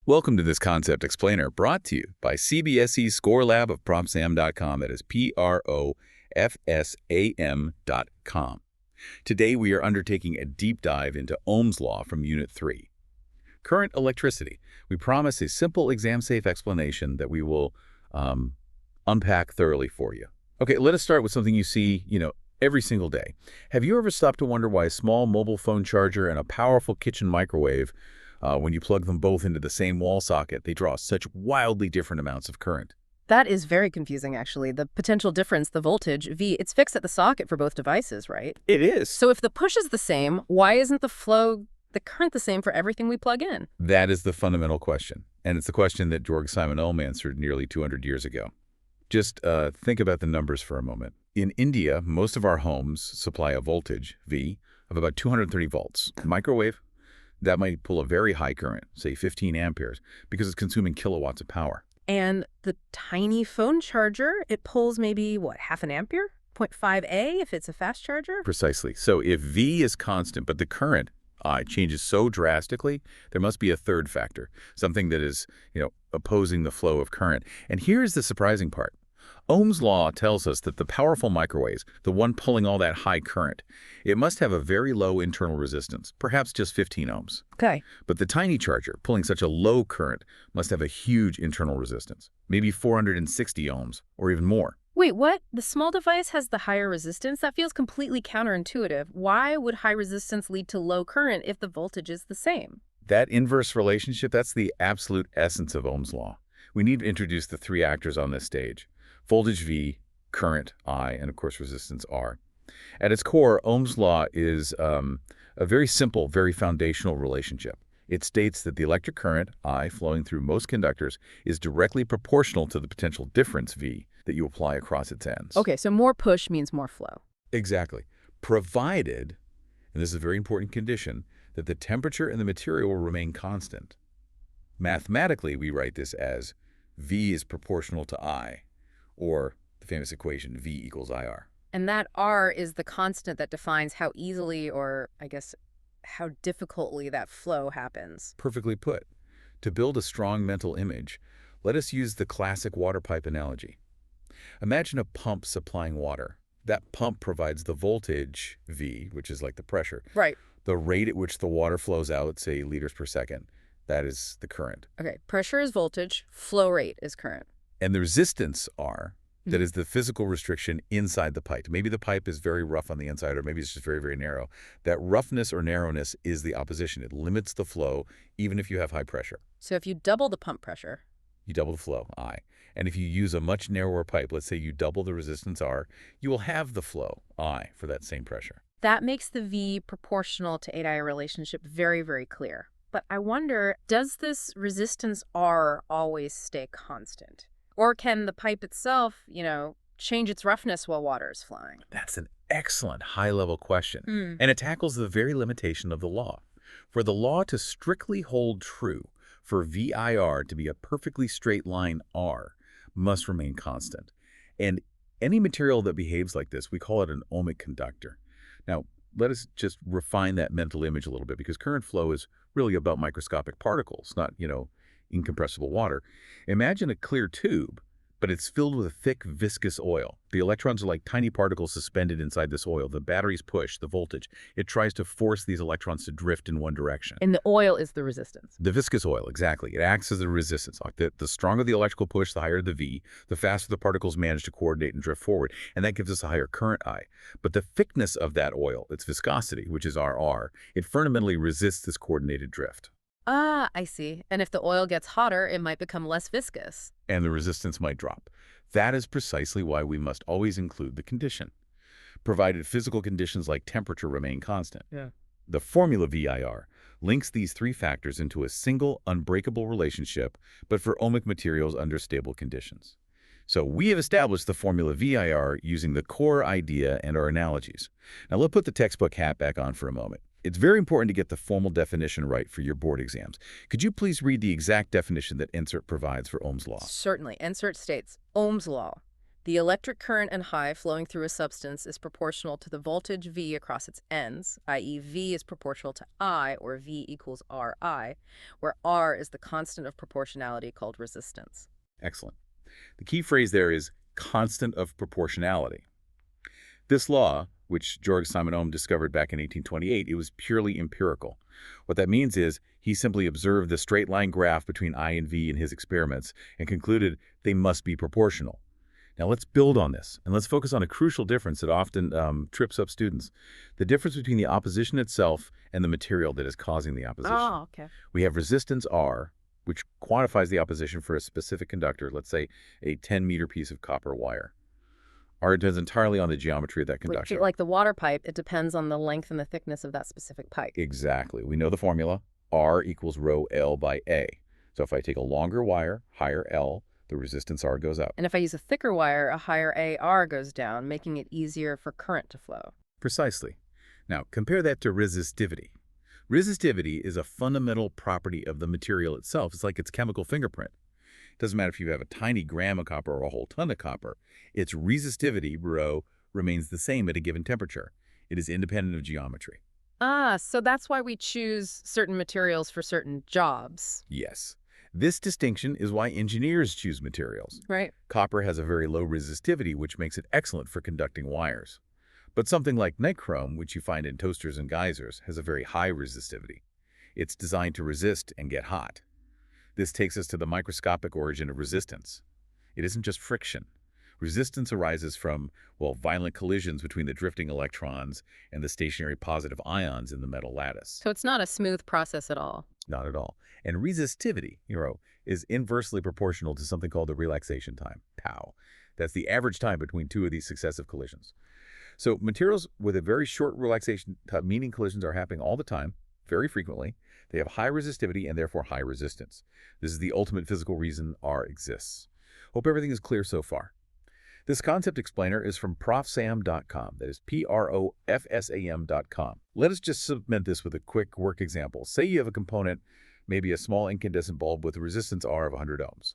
Welcome to this concept explainer brought to you by CBSE ScoreLab of ProfSam.com. That is ProfSam.com. Today we are undertaking a deep dive into Ohm's law from Unit 3. Current electricity. We promise a simple exam-safe explanation that we will unpack thoroughly for you. Okay, let us start with something you see, every single day. Have you ever stopped to wonder why a small mobile phone charger and a powerful kitchen microwave, when you plug them both into the same wall socket, they draw such wildly different amounts of current? That is very confusing, actually. The potential difference, the voltage, V, it's fixed at the socket for both devices, right? It is. So if the push is the same, why isn't the current the same for everything we plug in? That is the fundamental question. And it's the question that Georg Simon Ohm answered nearly 200 years ago. Just think about the numbers for a moment. In India, most of our homes supply a voltage, V, of about 230 volts. Microwave, that might pull a very high current, say 15 amperes, because it's consuming kilowatts of power. And the tiny phone charger, it pulls maybe, half an ampere? 0.5 A if it's a fast charger? Precisely. So if V is constant, but the current, I, changes so drastically, there must be a third factor, something that is, opposing the flow of current. And here's the surprising part. Ohm's law tells us that the powerful microwaves, the one pulling all that high current, it must have a very low internal resistance, perhaps just 15 ohms. Okay. But the tiny charger, pulling such a low current, must have a huge internal resistance, maybe 460 ohms or even more. Wait, what? The small device has the higher resistance? That feels completely counterintuitive. Why would high resistance lead to low current if the voltage is the same? That inverse relationship, that's the absolute essence of Ohm's law. We need to introduce the three actors on this stage: voltage V, current I, and of course resistance R. At its core, Ohm's law is a very simple, very foundational relationship. It states that the electric current, I, flowing through most conductors is directly proportional to the potential difference, V, that you apply across its ends. Okay, so more push means more flow. Exactly. Provided, and this is a very important condition, that the temperature in the material will remain constant. Mathematically, we write this as V is proportional to I, or the famous equation V equals IR. And that R is the constant that defines how easily, or I guess how difficultly, that flow happens. Perfectly put. To build a strong mental image, let us use the classic water pipe analogy. Imagine a pump supplying water. That pump provides the voltage, V, which is like the pressure. Right. The rate at which the water flows out, say liters per second, that is the current. Okay, pressure is voltage, flow rate is current. And the resistance, R, that is the physical restriction inside the pipe. Maybe the pipe is very rough on the inside, or maybe it's just very, very narrow. That roughness or narrowness is the opposition. It limits the flow, even if you have high pressure. So if you double the pump pressure, you double the flow, I. And if you use a much narrower pipe, let's say you double the resistance, R, you will have the flow, I, for that same pressure. That makes the V proportional to 8I relationship very, very clear. But I wonder, does this resistance R always stay constant? Or can the pipe itself, change its roughness while water is flowing? That's an excellent high-level question. And it tackles the very limitation of the law. For the law to strictly hold true, for VIR to be a perfectly straight line R, must remain constant. And any material that behaves like this, we call it an ohmic conductor. Now, let us just refine that mental image a little bit, because current flow is really about microscopic particles, not, incompressible water. Imagine a clear tube, but it's filled with a thick, viscous oil. The electrons are like tiny particles suspended inside this oil. The batteries push, the voltage. It tries to force these electrons to drift in one direction. And the oil is the resistance. The viscous oil, exactly. It acts as a resistance. The stronger the electrical push, the higher the V, the faster the particles manage to coordinate and drift forward. And that gives us a higher current I. But the thickness of that oil, its viscosity, which is RR, it fundamentally resists this coordinated drift. Ah, I see. And if the oil gets hotter, it might become less viscous. And the resistance might drop. That is precisely why we must always include the condition, provided physical conditions like temperature remain constant. Yeah. The formula VIR links these three factors into a single, unbreakable relationship, but for ohmic materials under stable conditions. So we have established the formula VIR using the core idea and our analogies. Now let's put the textbook hat back on for a moment. It's very important to get the formal definition right for your board exams. Could you please read the exact definition that NSERT provides for Ohm's law? Certainly. NSERT states, Ohm's law. The electric current and high flowing through a substance is proportional to the voltage V across its ends, i.e. V is proportional to I, or V equals Ri, where R is the constant of proportionality called resistance. Excellent. The key phrase there is constant of proportionality. This law, which Georg Simon Ohm discovered back in 1828, it was purely empirical. What that means is he simply observed the straight line graph between I and V in his experiments and concluded they must be proportional. Now let's build on this, and let's focus on a crucial difference that often trips up students. The difference between the opposition itself and the material that is causing the opposition. Oh, okay. We have resistance R, which quantifies the opposition for a specific conductor, let's say a 10-meter piece of copper wire. R depends entirely on the geometry of that conductor. Like the water pipe, it depends on the length and the thickness of that specific pipe. Exactly. We know the formula. R equals rho L by A. So if I take a longer wire, higher L, the resistance R goes up. And if I use a thicker wire, a higher AR goes down, making it easier for current to flow. Precisely. Now, compare that to resistivity. Resistivity is a fundamental property of the material itself. It's like its chemical fingerprint. It doesn't matter if you have a tiny gram of copper or a whole ton of copper. Its resistivity, rho, remains the same at a given temperature. It is independent of geometry. Ah, so that's why we choose certain materials for certain jobs. Yes. This distinction is why engineers choose materials. Right. Copper has a very low resistivity, which makes it excellent for conducting wires. But something like nichrome, which you find in toasters and geysers, has a very high resistivity. It's designed to resist and get hot. This takes us to the microscopic origin of resistance. It isn't just friction. Resistance arises from, well, violent collisions between the drifting electrons and the stationary positive ions in the metal lattice. So it's not a smooth process at all. Not at all. And resistivity, is inversely proportional to something called the relaxation time, tau. That's the average time between two of these successive collisions. So materials with a very short relaxation time, meaning collisions are happening all the time, very frequently. They have high resistivity and therefore high resistance. This is the ultimate physical reason R exists. Hope everything is clear so far. This concept explainer is from ProfSam.com. That is ProfSam.com. Let us just cement this with a quick work example. Say you have a component, maybe a small incandescent bulb with a resistance R of 100 ohms.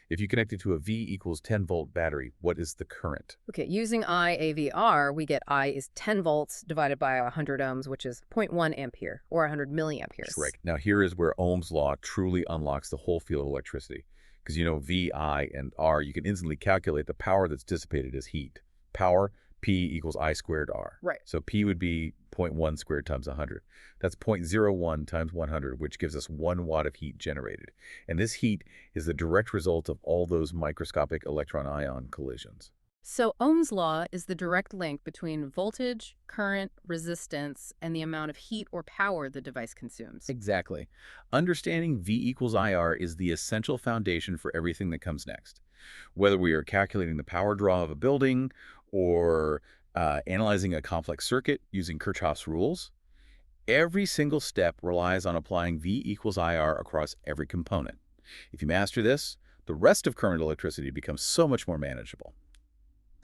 If you connect it to a V equals 10-volt battery, what is the current? Okay, using IAVR, we get I is 10 volts divided by 100 ohms, which is 0.1 ampere, or 100 milliamperes. Correct. Now here is where Ohm's law truly unlocks the whole field of electricity. Because V, I, and R, you can instantly calculate the power that's dissipated as heat. Power, P equals I squared R. Right. So P would be 0.1 squared times 100. That's 0.01 times 100, which gives us 1 watt of heat generated. And this heat is the direct result of all those microscopic electron-ion collisions. So Ohm's law is the direct link between voltage, current, resistance, and the amount of heat or power the device consumes. Exactly. Understanding V equals IR is the essential foundation for everything that comes next. Whether we are calculating the power draw of a building or analyzing a complex circuit using Kirchhoff's rules, every single step relies on applying V equals IR across every component. If you master this, the rest of current electricity becomes so much more manageable.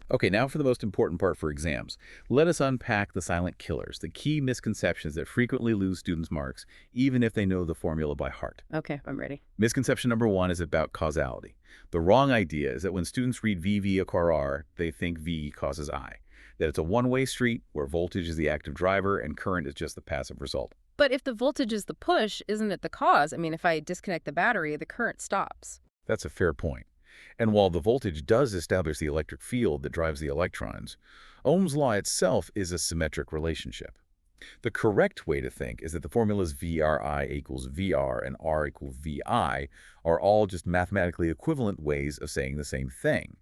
Okay, now for the most important part for exams. Let us unpack the silent killers, the key misconceptions that frequently lose students marks, even if they know the formula by heart. Okay, I'm ready. Misconception number 1 is about causality. The wrong idea is that when students read VV equal R, they think V causes I. That it's a one-way street where voltage is the active driver and current is just the passive result. But if the voltage is the push, isn't it the cause? I mean, if I disconnect the battery, the current stops. That's a fair point. And while the voltage does establish the electric field that drives the electrons, Ohm's law itself is a symmetric relationship. The correct way to think is that the formulas VRI equals VR and R equals VI are all just mathematically equivalent ways of saying the same thing.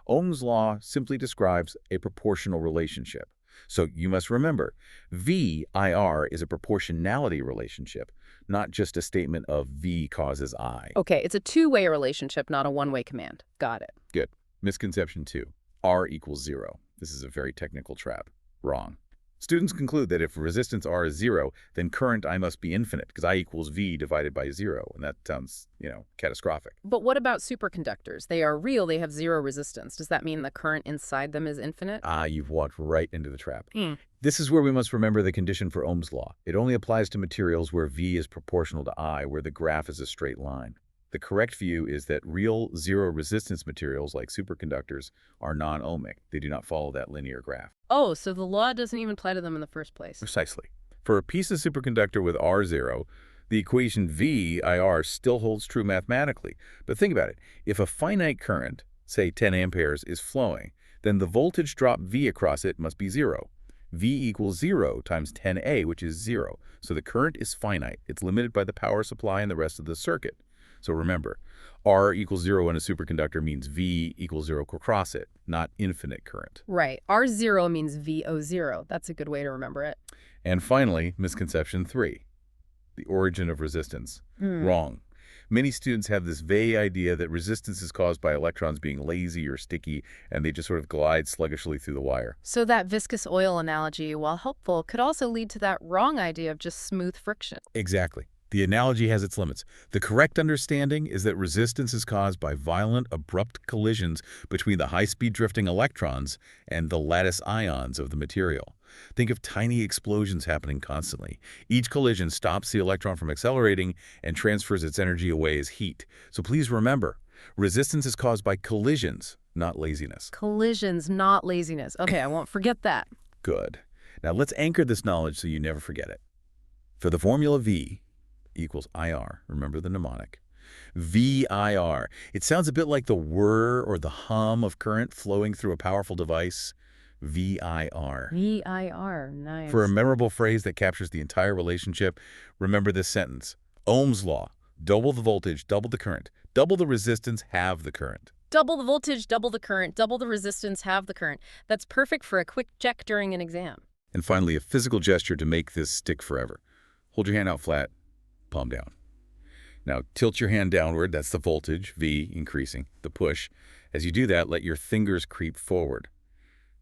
Ohm's law simply describes a proportional relationship. So you must remember, VIR is a proportionality relationship, not just a statement of V causes I. Okay, it's a two-way relationship, not a one-way command. Got it. Good. Misconception 2. R equals 0. This is a very technical trap. Wrong. Students conclude that if resistance R is 0, then current I must be infinite, because I equals V divided by 0, and that sounds, catastrophic. But what about superconductors? They are real, they have zero resistance. Does that mean the current inside them is infinite? You've walked right into the trap. This is where we must remember the condition for Ohm's law. It only applies to materials where V is proportional to I, where the graph is a straight line. The correct view is that real zero-resistance materials like superconductors are non-ohmic. They do not follow that linear graph. Oh, so the law doesn't even apply to them in the first place. Precisely. For a piece of superconductor with R0, the equation VIR still holds true mathematically. But think about it. If a finite current, say 10 amperes, is flowing, then the voltage drop V across it must be 0. V equals 0 times 10A, which is 0. So the current is finite. It's limited by the power supply and the rest of the circuit. So remember, R equals 0 in a superconductor means V equals 0 across it, not infinite current. Right. R0 means VO0. That's a good way to remember it. And finally, misconception 3, the origin of resistance. Wrong. Many students have this vague idea that resistance is caused by electrons being lazy or sticky, and they just sort of glide sluggishly through the wire. So that viscous oil analogy, while helpful, could also lead to that wrong idea of just smooth friction. Exactly. The analogy has its limits. The correct understanding is that resistance is caused by violent, abrupt collisions between the high-speed drifting electrons and the lattice ions of the material. Think of tiny explosions happening constantly. Each collision stops the electron from accelerating and transfers its energy away as heat. So please remember, resistance is caused by collisions, not laziness. Collisions, not laziness. Okay, I won't forget that. Good. Now let's anchor this knowledge so you never forget it. For the formula V equals IR, remember the mnemonic, VIR. It sounds a bit like the whir or the hum of current flowing through a powerful device. VIR. VIR, nice. For a memorable phrase that captures the entire relationship, remember this sentence. Ohm's law. Double the voltage, double the current. Double the resistance, halve the current. Double the voltage, double the current, double the resistance, halve the current. That's perfect for a quick check during an exam. And finally, a physical gesture to make this stick forever. Hold your hand out flat, palm down. Now, tilt your hand downward. That's the voltage, V, increasing, the push. As you do that, let your fingers creep forward.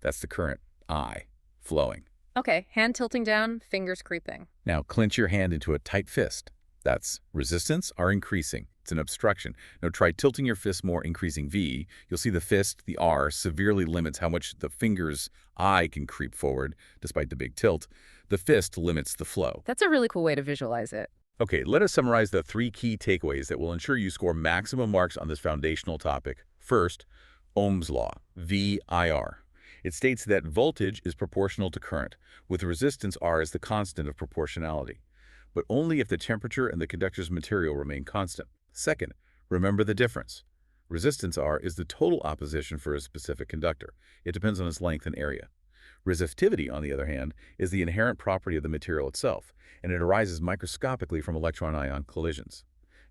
That's the current, I, flowing. Okay, hand tilting down, fingers creeping. Now, clench your hand into a tight fist. That's resistance, R increasing. It's an obstruction. Now, try tilting your fist more, increasing V. You'll see the fist, the R, severely limits how much the fingers, I, can creep forward, despite the big tilt. The fist limits the flow. That's a really cool way to visualize it. Okay, let us summarize the 3 key takeaways that will ensure you score maximum marks on this foundational topic. First, Ohm's law, VIR. It states that voltage is proportional to current, with resistance R as the constant of proportionality, but only if the temperature and the conductor's material remain constant. Second, remember the difference. Resistance R is the total opposition for a specific conductor. It depends on its length and area. Resistivity, on the other hand, is the inherent property of the material itself, and it arises microscopically from electron-ion collisions.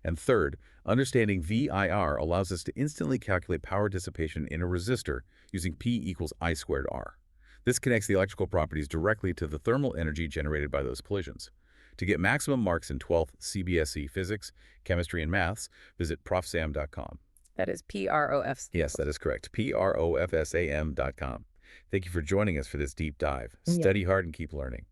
And third, understanding VIR allows us to instantly calculate power dissipation in a resistor using P equals I squared R. This connects the electrical properties directly to the thermal energy generated by those collisions. To get maximum marks in 12th CBSE Physics, Chemistry, and Maths, visit ProfSam.com. That is PROF. Yes, that is correct. PROFSAM.com. Thank you for joining us for this deep dive. Study hard and keep learning.